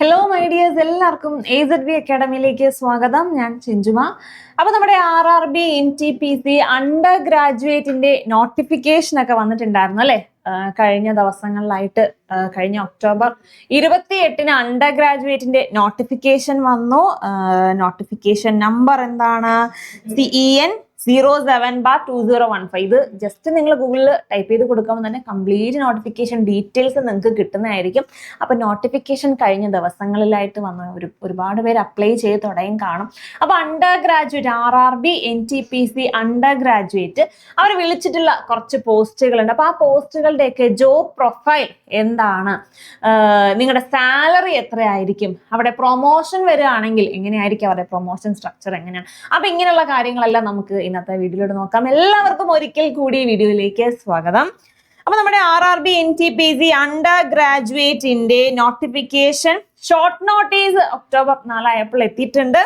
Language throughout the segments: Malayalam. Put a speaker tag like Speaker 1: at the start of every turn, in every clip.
Speaker 1: ഹലോ മൈ ഡിയേഴ്സ്, എല്ലാവർക്കും AZB അക്കാഡമിയിലേക്ക് സ്വാഗതം. ഞാൻ ചിഞ്ചുമ. അപ്പൊ നമ്മുടെ RRB NTPC അണ്ടർ ഗ്രാജുവേറ്റിന്റെ നോട്ടിഫിക്കേഷൻ ഒക്കെ വന്നിട്ടുണ്ടായിരുന്നു അല്ലെ? കഴിഞ്ഞ ദിവസങ്ങളിലായിട്ട് കഴിഞ്ഞ ഒക്ടോബർ 28-ന് അണ്ടർ ഗ്രാജുവേറ്റിന്റെ നോട്ടിഫിക്കേഷൻ വന്നു. നോട്ടിഫിക്കേഷൻ നമ്പർ എന്താണ്? CEN 07/2015. ഇത് ജസ്റ്റ് നിങ്ങൾ ഗൂഗിളിൽ ടൈപ്പ് ചെയ്ത് കൊടുക്കുമ്പോൾ തന്നെ കംപ്ലീറ്റ് നോട്ടിഫിക്കേഷൻ ഡീറ്റെയിൽസ് നിങ്ങൾക്ക് കിട്ടുന്നതായിരിക്കും. അപ്പോൾ നോട്ടിഫിക്കേഷൻ കഴിഞ്ഞ ദിവസങ്ങളിലായിട്ട് വന്ന ഒരുപാട് പേര് അപ്ലൈ ചെയ്ത് തുടങ്ങി കാണും. അപ്പോൾ undergraduate RRB NTPC undergraduate അവർ വിളിച്ചിട്ടുള്ള കുറച്ച് പോസ്റ്റുകളുണ്ട്. അപ്പോൾ ആ പോസ്റ്റുകളുടെയൊക്കെ ജോബ് പ്രൊഫൈൽ എന്താണ്, നിങ്ങളുടെ സാലറി എത്രയായിരിക്കും, അവിടെ പ്രൊമോഷൻ വരികയാണെങ്കിൽ എങ്ങനെയായിരിക്കും അവരുടെ പ്രൊമോഷൻ സ്ട്രക്ചർ എങ്ങനെയാണ്, അപ്പോൾ ഇങ്ങനെയുള്ള കാര്യങ്ങളെല്ലാം നമുക്ക് ഇന്നത്തെ വീഡിയോയിലൂടെ നോക്കാം. എല്ലാവർക്കും ഒരിക്കൽ കൂടി വീഡിയോയിലേക്ക് സ്വാഗതം. അപ്പൊ നമ്മുടെ RRB NTPC അണ്ടർ ഗ്രാജുവേറ്റിന്റെ നോട്ടിഫിക്കേഷൻ ഷോർട്ട് നോട്ടീസ് ഒക്ടോബർ 4 ആയപ്പോൾ എത്തിയിട്ടുണ്ട്.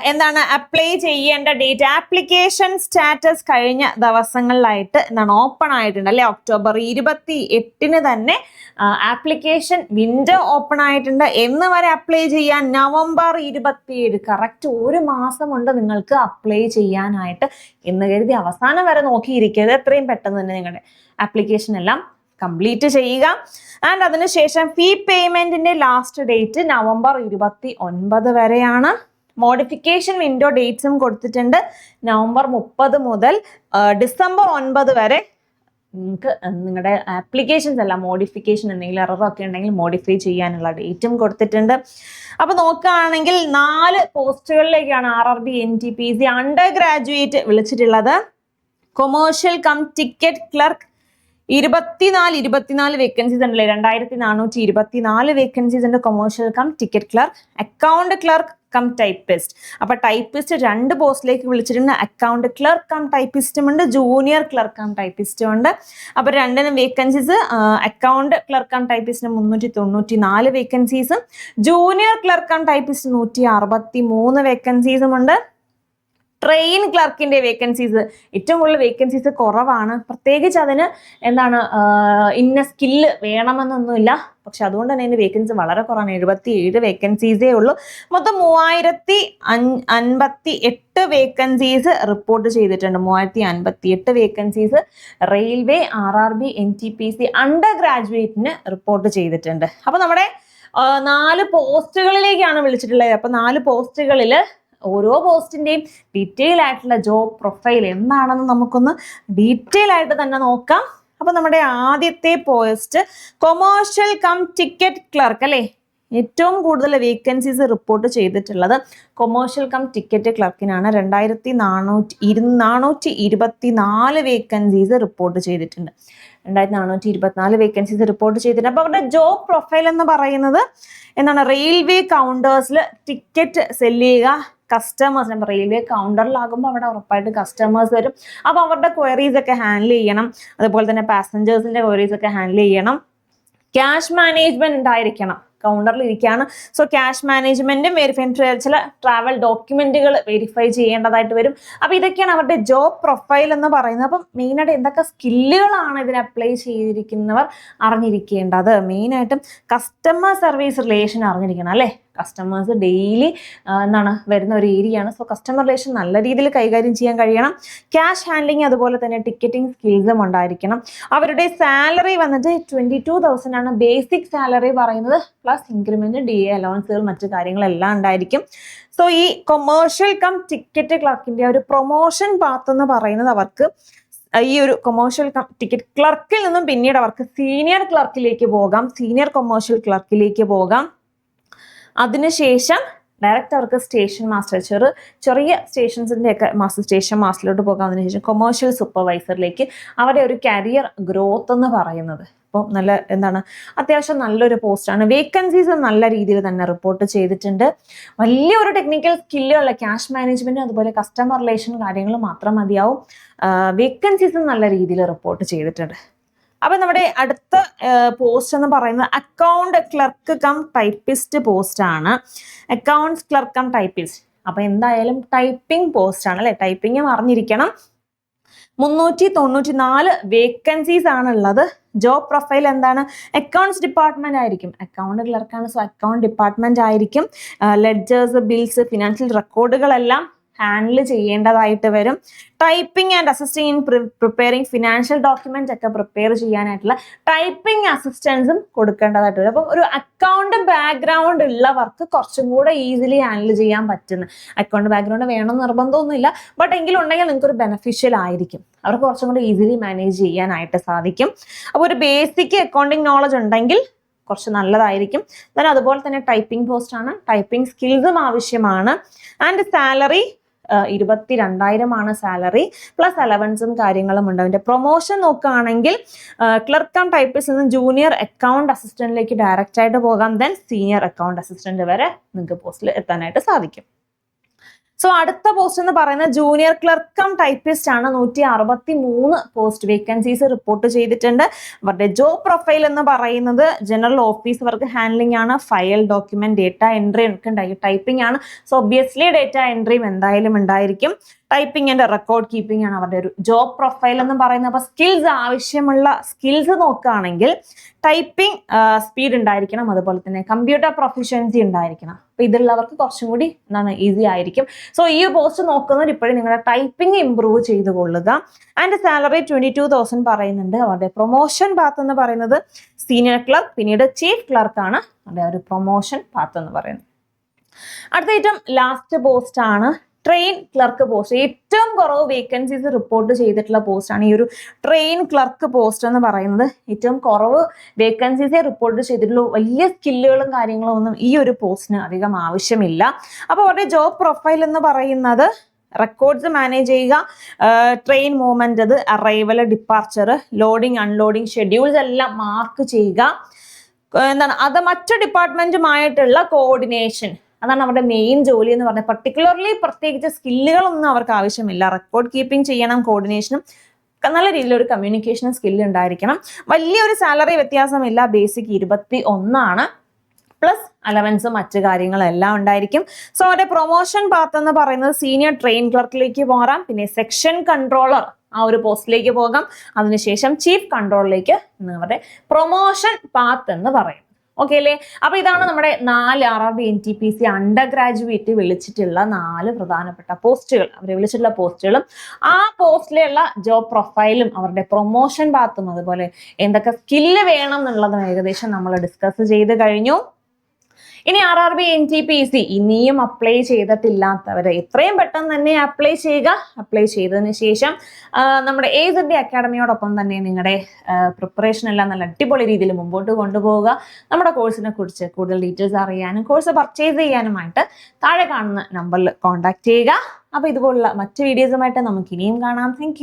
Speaker 1: എന്താണ് അപ്ലൈ ചെയ്യേണ്ട ഡേറ്റ്, ആപ്ലിക്കേഷൻ സ്റ്റാറ്റസ് കഴിഞ്ഞ ദിവസങ്ങളിലായിട്ട് എന്താണ് ഓപ്പൺ ആയിട്ടുണ്ട് അല്ലെ? ഒക്ടോബർ 28-ന് തന്നെ ആപ്ലിക്കേഷൻ വിൻഡോ ഓപ്പൺ ആയിട്ടുണ്ട്. എന്ന് വരെ അപ്ലൈ ചെയ്യാൻ? നവംബർ 27. കറക്റ്റ് ഒരു മാസമുണ്ട് നിങ്ങൾക്ക് അപ്ലൈ ചെയ്യാനായിട്ട്. എന്ന് കരുതി അവസാനം വരെ നോക്കിയിരിക്കരുത്. എത്രയും പെട്ടെന്ന് തന്നെ നിങ്ങളുടെ ആപ്ലിക്കേഷൻ എല്ലാം കംപ്ലീറ്റ് ചെയ്യുക. ആൻഡ് അതിനുശേഷം ഫീ പേയ്മെന്റിന്റെ ലാസ്റ്റ് ഡേറ്റ് നവംബർ 29 വരെയാണ്. മോഡിഫിക്കേഷൻ വിൻഡോ ഡേറ്റ്സും കൊടുത്തിട്ടുണ്ട്. നവംബർ 30 മുതൽ ഡിസംബർ 9 വരെ നിങ്ങൾക്ക് നിങ്ങളുടെ ആപ്ലിക്കേഷൻസ് എല്ലാം മോഡിഫിക്കേഷൻ എന്തെങ്കിലും എററൊക്കെ ഉണ്ടെങ്കിൽ മോഡിഫൈ ചെയ്യാനുള്ള ഡേറ്റും കൊടുത്തിട്ടുണ്ട്. അപ്പോൾ നോക്കുകയാണെങ്കിൽ 4 പോസ്റ്റുകളിലേക്കാണ് RRB NTPC അണ്ടർ ഗ്രാജുവേറ്റ് വിളിച്ചിട്ടുള്ളത്. Commercial come ticket clerk 24 vacancies ഉണ്ടല്ലേ? 2424 വേക്കൻസീസ് ഉണ്ട് commercial come ticket clerk. Account clerk cum typist. അപ്പൊ ടൈപ്പിസ്റ്റ് 2 പോസ്റ്റിലേക്ക് വിളിച്ചിട്ടുണ്ട്. അക്കൗണ്ട് ക്ലർക്ക് കം ടൈപ്പിസ്റ്റും ഉണ്ട്, ജൂനിയർ ക്ലർക്ക് കം ടൈപ്പിസ്റ്റും ഉണ്ട്. അപ്പൊ 2 വേക്കൻസീസ്. അക്കൗണ്ട് ക്ലർക്ക് കം ടൈപ്പിസ്റ്റിന് 394 വേക്കൻസീസും ജൂനിയർ ക്ലർക്ക് കം ടൈപ്പിസ്റ്റ് 163 വേക്കൻസീസും ഉണ്ട്. ട്രെയിൻ ക്ലർക്കിന്റെ വേക്കൻസീസ് ഏറ്റവും കൂടുതൽ വേക്കൻസീസ് കുറവാണ്. പ്രത്യേകിച്ച് അതിന് എന്താണ് ഇന്ന സ്കില്ല് വേണമെന്നൊന്നുമില്ല. പക്ഷെ അതുകൊണ്ട് തന്നെ അതിന്റെ വേക്കൻസി വളരെ കുറവാണ്. 77 വേക്കൻസീസേ ഉള്ളൂ. മൊത്തം 3058 വേക്കൻസീസ് റിപ്പോർട്ട് ചെയ്തിട്ടുണ്ട്. 3058 വേക്കൻസീസ് റെയിൽവേ RRB NTPC അണ്ടർ ഗ്രാജുവേറ്റിന് റിപ്പോർട്ട് ചെയ്തിട്ടുണ്ട്. അപ്പൊ നമ്മുടെ 4 പോസ്റ്റുകളിലേക്കാണ് വിളിച്ചിട്ടുള്ളത്. അപ്പൊ 4 പോസ്റ്റുകളിൽ ഓരോ പോസ്റ്റിന്റെയും ഡീറ്റെയിൽ ആയിട്ടുള്ള ജോബ് പ്രൊഫൈൽ എന്താണെന്ന് നമുക്കൊന്ന് ഡീറ്റെയിൽ ആയിട്ട് തന്നെ നോക്കാം. അപ്പൊ നമ്മുടെ ആദ്യത്തെ പോസ്റ്റ് കൊമേഴ്ഷ്യൽ കം ടിക്കറ്റ് ക്ലർക്ക് അല്ലെ? ഏറ്റവും കൂടുതൽ വേക്കൻസീസ് റിപ്പോർട്ട് ചെയ്തിട്ടുള്ളത് കൊമേഴ്ഷ്യൽ കം ടിക്കറ്റ് ക്ലർക്കിനാണ്. 2424 വേക്കൻസീസ് റിപ്പോർട്ട് ചെയ്തിട്ടുണ്ട്. 2424 വേക്കൻസീസ് റിപ്പോർട്ട് ചെയ്തിട്ടുണ്ട്. അപ്പൊ അവരുടെ ജോബ് പ്രൊഫൈൽ എന്ന് പറയുന്നത് എന്താണ്? റെയിൽവേ കൗണ്ടേഴ്സിൽ ടിക്കറ്റ് സെല് ചെയ്യുക. കസ്റ്റമേഴ്സ്, റെയിൽവേ കൗണ്ടറിലാകുമ്പോൾ അവിടെ ഉറപ്പായിട്ട് കസ്റ്റമേഴ്സ് വരും. അപ്പൊ അവരുടെ ക്വയറീസ് ഒക്കെ ഹാൻഡിൽ ചെയ്യണം. അതുപോലെ തന്നെ പാസഞ്ചേഴ്സിന്റെ ക്വയറീസ് ഒക്കെ ഹാൻഡിൽ ചെയ്യണം. ക്യാഷ് മാനേജ്മെന്റ് ഉണ്ടായിരിക്കണം. കൗണ്ടറിൽ ഇരിക്കുകയാണ്. സോ ക്യാഷ് മാനേജ്മെന്റും വെരിഫൈ, ചില ട്രാവൽ ഡോക്യുമെന്റുകൾ വെരിഫൈ ചെയ്യേണ്ടതായിട്ട് വരും. അപ്പൊ ഇതൊക്കെയാണ് അവരുടെ ജോബ് പ്രൊഫൈൽ എന്ന് പറയുന്നത്. അപ്പം മെയിനായിട്ട് എന്തൊക്കെ സ്കില്ലുകളാണ് ഇതിന് അപ്ലൈ ചെയ്തിരിക്കുന്നവർ അറിഞ്ഞിരിക്കേണ്ടത്? മെയിനായിട്ടും കസ്റ്റമർ സർവീസ് റിലേഷൻ അറിഞ്ഞിരിക്കണം അല്ലേ? കസ്റ്റമേഴ്സ് ഡെയിലി എന്താണ് വരുന്ന ഒരു ഏരിയയാണ്. സോ കസ്റ്റമർ റിലേഷൻ നല്ല രീതിയിൽ കൈകാര്യം ചെയ്യാൻ കഴിയണം. ക്യാഷ് ഹാൻഡ്ലിങ് അതുപോലെ തന്നെ ടിക്കറ്റിംഗ് സ്കിൽസും ഉണ്ടായിരിക്കണം. അവരുടെ സാലറി വന്നിട്ട് 22,000 ആണ് ബേസിക് സാലറി പറയുന്നത്. പ്ലസ് ഇൻക്രിമെന്റ്, DA അലവൻസുകൾ, മറ്റു കാര്യങ്ങളെല്ലാം ഉണ്ടായിരിക്കും. സോ ഈ കൊമേഴ്ഷ്യൽ കം ടിക്കറ്റ് ക്ലർക്കിന്റെ ഒരു പ്രൊമോഷൻ പാത്ത് എന്ന് പറയുന്നത് അവർക്ക് ഈ ഒരു കൊമേഴ്ഷ്യൽ ടിക്കറ്റ് ക്ലർക്കിൽ നിന്നും പിന്നീട് അവർക്ക് സീനിയർ ക്ലർക്കിലേക്ക് പോകാം, സീനിയർ കൊമേഴ്ഷ്യൽ ക്ലർക്കിലേക്ക് പോകാം. അതിനുശേഷം ഡയറക്റ്റ് അവർക്ക് സ്റ്റേഷൻ മാസ്റ്റർ, ചെറിയ സ്റ്റേഷൻസിൻ്റെ ഒക്കെ സ്റ്റേഷൻ മാസ്റ്ററിലോട്ട് പോകാം. അതിനുശേഷം കൊമേഴ്ഷ്യൽ സൂപ്പർവൈസറിലേക്ക് അവരുടെ ഒരു കരിയർ ഗ്രോത്ത് എന്ന് പറയുന്നത്. അപ്പോൾ നല്ല എന്താണ് അത്യാവശ്യം നല്ലൊരു പോസ്റ്റാണ്. വേക്കൻസീസ് നല്ല രീതിയിൽ തന്നെ റിപ്പോർട്ട് ചെയ്തിട്ടുണ്ട്. വലിയൊരു ടെക്നിക്കൽ സ്കില്ലുള്ള ക്യാഷ് മാനേജ്മെന്റ് അതുപോലെ കസ്റ്റമർ റിലേഷൻ കാര്യങ്ങൾ മാത്രം മതിയാവും. വേക്കൻസീസ് നല്ല രീതിയിൽ റിപ്പോർട്ട് ചെയ്തിട്ടുണ്ട്. അപ്പൊ നമ്മുടെ അടുത്ത പോസ്റ്റ് എന്ന് പറയുന്നത് account clerk cum typist post ആണ്. Accounts clerk cum typist. അപ്പൊ എന്തായാലും ടൈപ്പിംഗ് പോസ്റ്റ് ആണ് അല്ലെ? ടൈപ്പിംഗും അറിഞ്ഞിരിക്കണം. 394 വേക്കൻസീസ് ആണുള്ളത്. ജോബ് പ്രൊഫൈൽ എന്താണ്? അക്കൗണ്ട്സ് ഡിപ്പാർട്ട്മെന്റ് ആയിരിക്കും. അക്കൗണ്ട് ക്ലർക്കാണ്, സോ അക്കൗണ്ട് ഡിപ്പാർട്ട്മെന്റ് ആയിരിക്കും. ലെഡ്ജേഴ്സ്, ബിൽസ്, ഫിനാൻഷ്യൽ റെക്കോർഡുകളെല്ലാം ഹാൻഡിൽ ചെയ്യേണ്ടതായിട്ട് വരും. Typing and assisting in preparing financial document ഒക്കെ പ്രിപ്പയർ ചെയ്യാനായിട്ടുള്ള ടൈപ്പിംഗ് അസിസ്റ്റൻസും കൊടുക്കേണ്ടതായിട്ട് വരും. അപ്പം ഒരു അക്കൗണ്ട് ബാക്ക്ഗ്രൗണ്ട് ഉള്ളവർക്ക് കുറച്ചും കൂടെ ഈസിലി ഹാൻഡിൽ ചെയ്യാൻ പറ്റുന്ന, അക്കൗണ്ട് ബാക്ക്ഗ്രൗണ്ട് വേണമെന്ന് നിർബന്ധമൊന്നുമില്ല, ബട്ട് എങ്കിലും ഉണ്ടെങ്കിൽ നിങ്ങൾക്ക് ഒരു ബെനിഫിഷ്യൽ ആയിരിക്കും. അവർക്ക് കുറച്ചും കൂടെ ഈസിലി മാനേജ് ചെയ്യാനായിട്ട് സാധിക്കും. അപ്പോൾ ഒരു ബേസിക് അക്കൗണ്ടിങ് നോളജ് ഉണ്ടെങ്കിൽ കുറച്ച് നല്ലതായിരിക്കും. അതുപോലെ തന്നെ ടൈപ്പിംഗ് പോസ്റ്റ് ആണ്, ടൈപ്പിംഗ് സ്കിൽസും ആവശ്യമാണ്. ആൻഡ് സാലറി 22,000 സാലറി, പ്ലസ് അലവൻസും കാര്യങ്ങളും ഉണ്ട്. അതിന്റെ പ്രൊമോഷൻ നോക്കുകയാണെങ്കിൽ ക്ലർക്ക് കം ടൈപ്പിസ്റ്റ് നിന്ന് ജൂനിയർ അക്കൗണ്ട് അസിസ്റ്റന്റിലേക്ക് ഡയറക്റ്റ് ആയിട്ട് പോകാം. ദെൻ സീനിയർ അക്കൗണ്ട് അസിസ്റ്റന്റ് വരെ നിങ്ങൾക്ക് പോസ്റ്റിൽ എത്താനായിട്ട് സാധിക്കും. സോ അടുത്ത പോസ്റ്റ് എന്ന് പറയുന്നത് ജൂനിയർ ക്ലർക്ക് കം ടൈപ്പിസ്റ്റ് ആണ്. 163 പോസ്റ്റ് വേക്കൻസീസ് റിപ്പോർട്ട് ചെയ്തിട്ടുണ്ട്. അവരുടെ ജോബ് പ്രൊഫൈൽ എന്ന് പറയുന്നത് ജനറൽ ഓഫീസ് വർക്ക് ഹാൻഡ്ലിംഗ് ആണ്, ഫയൽ, ഡോക്യുമെന്റ്, ഡേറ്റ എൻട്രി ഒക്കെ ടൈപ്പിംഗ് ആണ്. സോ ഒബ്വിയസ്ലി ഡേറ്റ എൻട്രിയും എന്തായാലും ഉണ്ടായിരിക്കും. ടൈപ്പിംഗ് ആൻഡ് റെക്കോർഡ് കീപ്പിംഗ് ആണ് അവരുടെ ഒരു ജോബ് പ്രൊഫൈൽ എന്ന് പറയുന്നത്. അപ്പോൾ സ്കിൽസ്, ആവശ്യമുള്ള സ്കിൽസ് നോക്കുകയാണെങ്കിൽ ടൈപ്പിംഗ് സ്പീഡ് ഉണ്ടായിരിക്കണം, അതുപോലെ തന്നെ കമ്പ്യൂട്ടർ പ്രൊഫിഷ്യൻസി ഉണ്ടായിരിക്കണം. അപ്പോൾ ഇതുള്ളവർക്ക് കുറച്ചും കൂടി ഈസി ആയിരിക്കും. സോ ഈ പോസ്റ്റ് നോക്കുന്നവർ ഇപ്പോഴും നിങ്ങളുടെ ടൈപ്പിംഗ് ഇംപ്രൂവ് ചെയ്ത് കൊള്ളുക. ആൻഡ് സാലറി 22,000 പറയുന്നുണ്ട്. അവരുടെ പ്രൊമോഷൻ പാത്ത് എന്ന് പറയുന്നത് സീനിയർ ക്ലർക്ക്, പിന്നീട് ചീഫ് ക്ലർക്കാണ് അവരുടെ ഒരു പ്രൊമോഷൻ പാത്ത് എന്ന് പറയുന്നത്. അടുത്ത ഏറ്റവും ലാസ്റ്റ് പോസ്റ്റ് ആണ് ട്രെയിൻ ക്ലർക്ക് പോസ്റ്റ്. ഏറ്റവും കുറവ് വേക്കൻസീസ് റിപ്പോർട്ട് ചെയ്തിട്ടുള്ള പോസ്റ്റാണ് ഈ ഒരു ട്രെയിൻ ക്ലർക്ക് പോസ്റ്റ് എന്ന് പറയുന്നത്. ഏറ്റവും കുറവ് വേക്കൻസീസേ റിപ്പോർട്ട് ചെയ്തിട്ടുള്ളൂ. വലിയ സ്കില്ലുകളും കാര്യങ്ങളും ഒന്നും ഈ ഒരു പോസ്റ്റിന് അധികം ആവശ്യമില്ല. അപ്പോൾ അവരുടെ ജോബ് പ്രൊഫൈൽ എന്ന് പറയുന്നത് റെക്കോർഡ്സ് മാനേജ് ചെയ്യുക, ട്രെയിൻ മൂവ്മെന്റ്, അത് arrival, departure, loading, unloading schedules എല്ലാം മാർക്ക് ചെയ്യുക. എന്താണ് അത് മറ്റു ഡിപ്പാർട്ട്മെന്റുമായിട്ടുള്ള കോർഡിനേഷൻ, അതാണ് അവരുടെ മെയിൻ ജോലി എന്ന് പറഞ്ഞത്. പർട്ടിക്കുലർലി പ്രത്യേകിച്ച് സ്കില്ലുകളൊന്നും അവർക്ക് ആവശ്യമില്ല. റെക്കോർഡ് കീപ്പിംഗ് ചെയ്യണം, കോർഡിനേഷനും നല്ല രീതിയിലൊരു കമ്മ്യൂണിക്കേഷനും സ്കില്ല് ഉണ്ടായിരിക്കണം. വലിയൊരു സാലറി വ്യത്യാസമില്ല, ബേസിക് 21 പ്ലസ് അലവൻസും മറ്റു കാര്യങ്ങളെല്ലാം ഉണ്ടായിരിക്കും. സോ അവരുടെ പ്രൊമോഷൻ പാത്ത് എന്ന് പറയുന്നത് സീനിയർ ട്രെയിൻ ക്ലർക്കിലേക്ക് പോകാം, പിന്നെ സെക്ഷൻ കൺട്രോളർ ആ ഒരു പോസ്റ്റിലേക്ക് പോകാം, അതിനുശേഷം ചീഫ് കൺട്രോളറിലേക്ക് അവരുടെ പ്രൊമോഷൻ പാത്ത് എന്ന് പറയും. ഓക്കെ അല്ലേ? അപ്പൊ ഇതാണ് നമ്മുടെ 4 RRB NTPC അണ്ടർ ഗ്രാജുവേറ്റ് വിളിച്ചിട്ടുള്ള 4 പ്രധാനപ്പെട്ട പോസ്റ്റുകൾ. അവരെ വിളിച്ചിട്ടുള്ള പോസ്റ്റുകളും ആ പോസ്റ്റിലുള്ള ജോബ് പ്രൊഫൈലും അവരുടെ പ്രൊമോഷൻ പാത്തും അതുപോലെ എന്തൊക്കെ സ്കില്ല് വേണം എന്നുള്ളതും ഏകദേശം നമ്മൾ ഡിസ്കസ് ചെയ്ത് കഴിഞ്ഞു. ഇനി RRB NTPC ഇനിയും അപ്ലൈ ചെയ്തിട്ടില്ലാത്തവരെ എത്രയും പെട്ടെന്ന് തന്നെ അപ്ലൈ ചെയ്യുക. അപ്ലൈ ചെയ്തതിന് ശേഷം നമ്മുടെ AZD അക്കാഡമിയോടൊപ്പം തന്നെ നിങ്ങളുടെ പ്രിപ്പറേഷൻ എല്ലാം നല്ല അടിപൊളി രീതിയിൽ മുമ്പോട്ട് കൊണ്ടുപോവുക. നമ്മുടെ കോഴ്സിനെ കുറിച്ച് കൂടുതൽ ഡീറ്റെയിൽസ് അറിയാനും കോഴ്സ് പർച്ചേസ് ചെയ്യാനുമായിട്ട് താഴെ കാണുന്ന നമ്പറിൽ കോൺടാക്ട് ചെയ്യുക. അപ്പോൾ ഇതുപോലുള്ള മറ്റു വീഡിയോസുമായിട്ട് നമുക്ക് ഇനിയും കാണാം. താങ്ക്